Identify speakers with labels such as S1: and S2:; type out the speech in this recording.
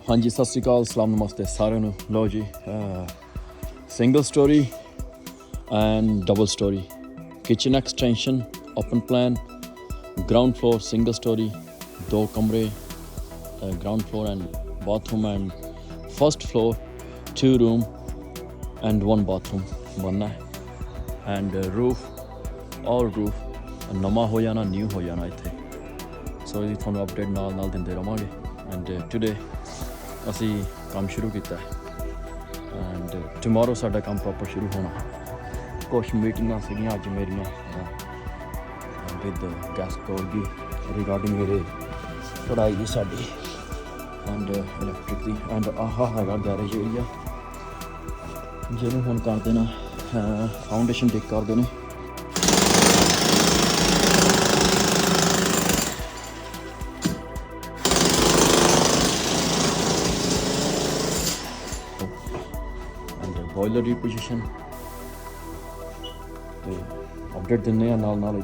S1: हाँ जी सत श्री अकाल सलाम नमस्ते सारे नू लो जी single storey and double storey kitchen extension open plan ground floor single storey 2 कमरे ground floor and bathroom and first floor 2 room and 1 bathroom बनना है एंड रूफ और रूफ नवा हो जाना न्यू हो जाना इत्थे सो ये थोड़ा अपडेट नाल नाल दिंदे रहांगे एंड टुडे असी काम शुरू किया एंड टुमारो साडा काम प्रॉपर शुरू होना कुछ मीटिंगां सीगियां अज मेरियां विद गैस कोलगी रिगार्डिंग मेरे पढ़ाई दी साडी एंड इलैक्ट्रिक दी एंड आहा हैगा गैरेज एरिया जिन्होंने हुण कर देना फाउंडेशन डिग कर देने बॉयलर रीपोजिशन अपडेट दिन्ने नाल नाल